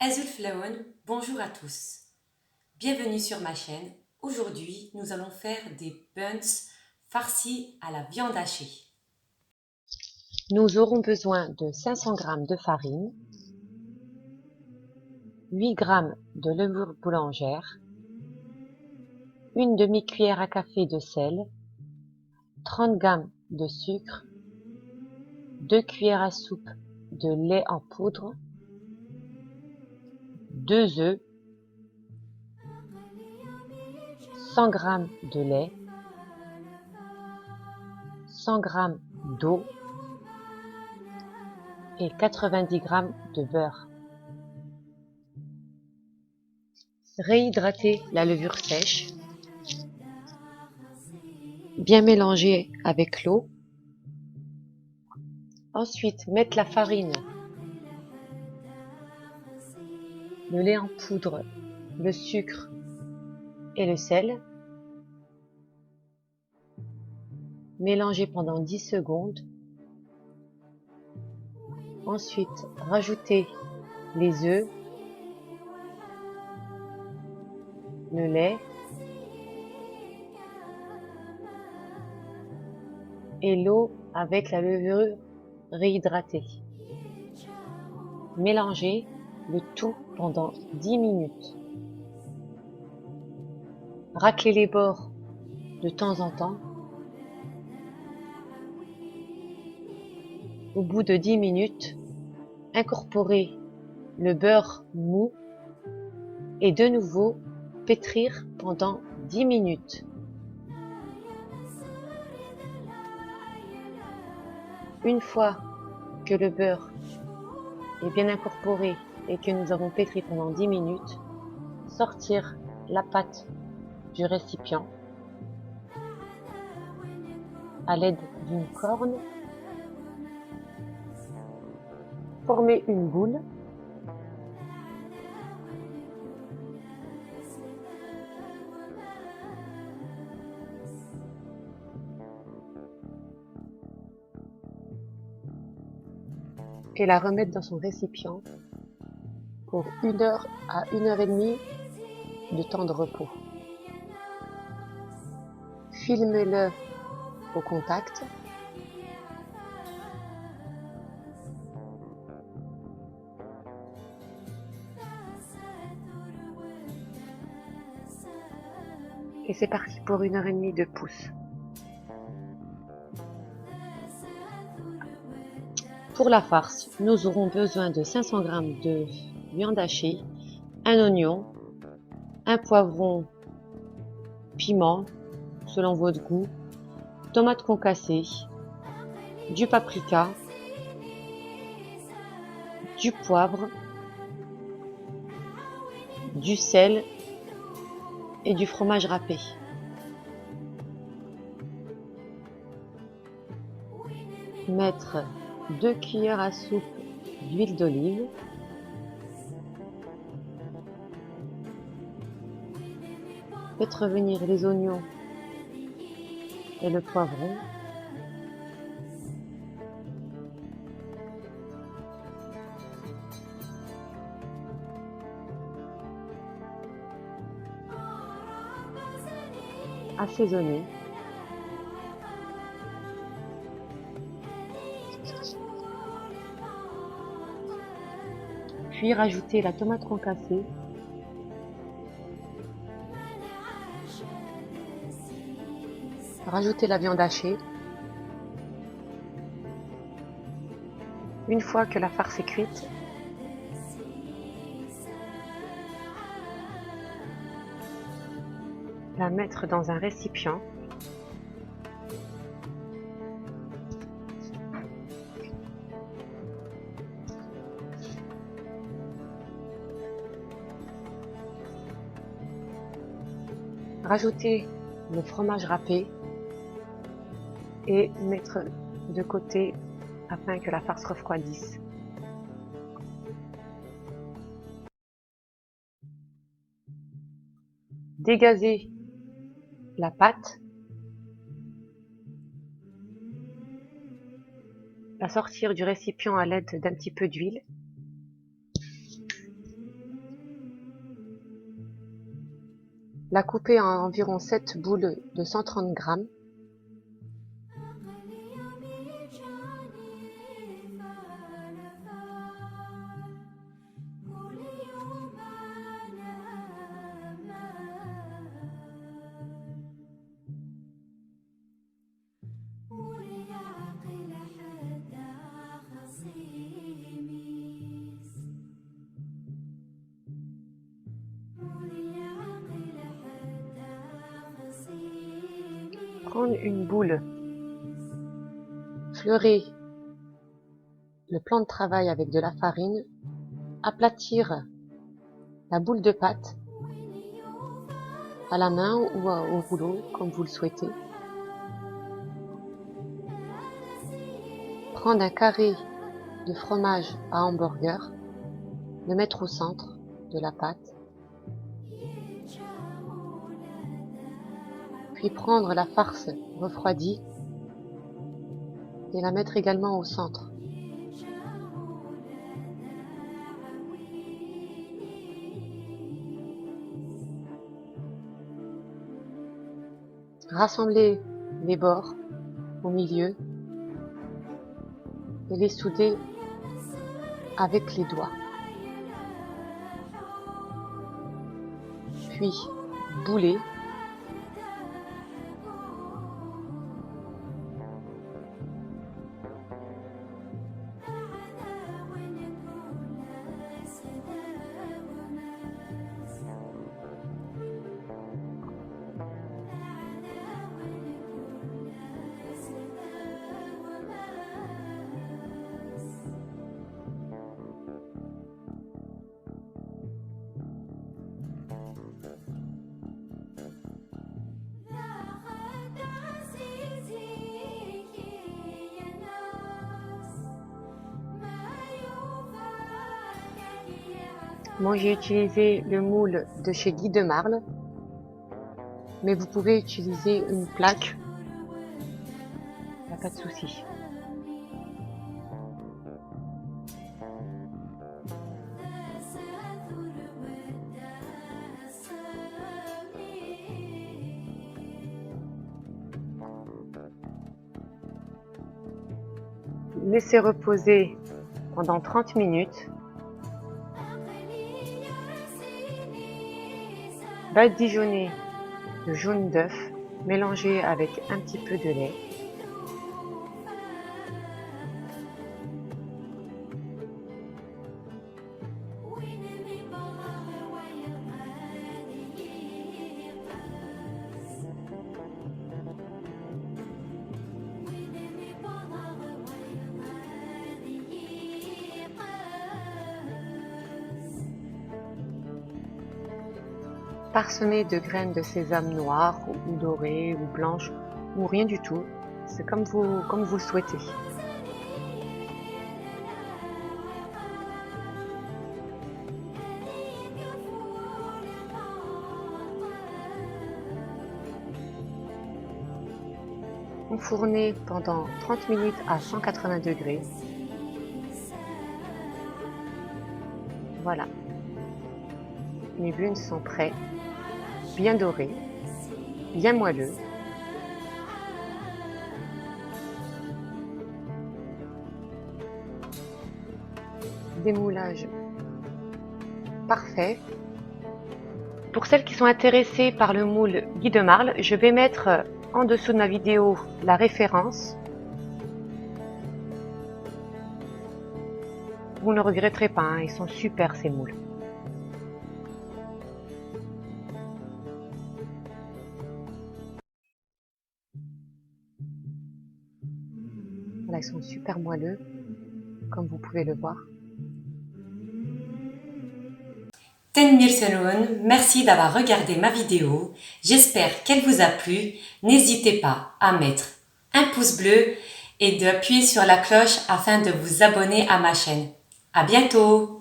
Azul bonjour à tous. Bienvenue sur ma chaîne. Aujourd'hui, nous allons faire des buns farcis à la viande hachée. Nous aurons besoin de 500 g de farine, 8 g de levure boulangère, une demi-cuillère à café de sel, 30 g de sucre, 2 cuillères à soupe de lait en poudre, 2 œufs, 100 g de lait, 100 g d'eau et 90 g de beurre. Réhydrater la levure sèche, bien mélanger avec l'eau. Ensuite, mettre la farine, le lait en poudre, le sucre et le sel. Mélanger pendant 10 secondes. Ensuite, rajouter les œufs, le lait et l'eau avec la levure réhydratée. Mélanger le tout pendant 10 minutes. Racler les bords de temps en temps. Au bout de 10 minutes, incorporer le beurre mou et de nouveau pétrir pendant 10 minutes. Une fois que le beurre est bien incorporé et que nous avons pétri pendant 10 minutes, sortir la pâte du récipient à l'aide d'une corne, former une boule et la remettre dans son récipient pour 1 heure à 1 heure et demie de temps de repos. Filmez-le au contact. Et c'est parti pour 1 heure et demie de pouce. Pour la farce, nous aurons besoin de 500 g de viande hachée, un oignon, un poivron, piment selon votre goût, tomates concassées, du paprika, du poivre, du sel et du fromage râpé. Mettre 2 cuillères à soupe d'huile d'olive. Faites revenir les oignons et le poivron. Assaisonner. Puis rajouter la tomate concassée, rajouter la viande hachée. Une fois que la farce est cuite, la mettre dans un récipient. Rajouter le fromage râpé et mettre de côté afin que la farce refroidisse. Dégazer la pâte, la sortir du récipient à l'aide d'un petit peu d'huile. la couper en environ 7 boules de 130 grammes. Prendre une boule, fleurer le plan de travail avec de la farine, aplatir la boule de pâte à la main ou au rouleau, comme vous le souhaitez. Prendre un carré de fromage à hamburger, le mettre au centre de la pâte, puis prendre la farce refroidie et la mettre également au centre. Rassembler les bords au milieu et les souder avec les doigts. Puis bouler. Moi, j'ai utilisé le moule de chez Guy de Marle, mais vous pouvez utiliser une plaque, il n'y a pas de souci. Laissez reposer pendant 30 minutes. Badigeonner le jaune d'œuf mélangé avec un petit peu de lait. Parsemé de graines de sésame noires ou dorées ou blanches ou rien du tout, c'est comme vous le souhaitez. Enfourner pendant 30 minutes à 180 degrés. Voilà. Mes buns sont prêts, bien dorés, bien moelleux. Démoulage parfait. Pour celles qui sont intéressées par le moule Guy de Marle, je vais mettre en dessous de ma vidéo la référence. Vous ne regretterez pas, hein, ils sont super ces moules. Voilà, ils sont super moelleux, comme vous pouvez le voir. Tenmirselun, merci d'avoir regardé ma vidéo. J'espère qu'elle vous a plu. N'hésitez pas à mettre un pouce bleu et d'appuyer sur la cloche afin de vous abonner à ma chaîne. À bientôt!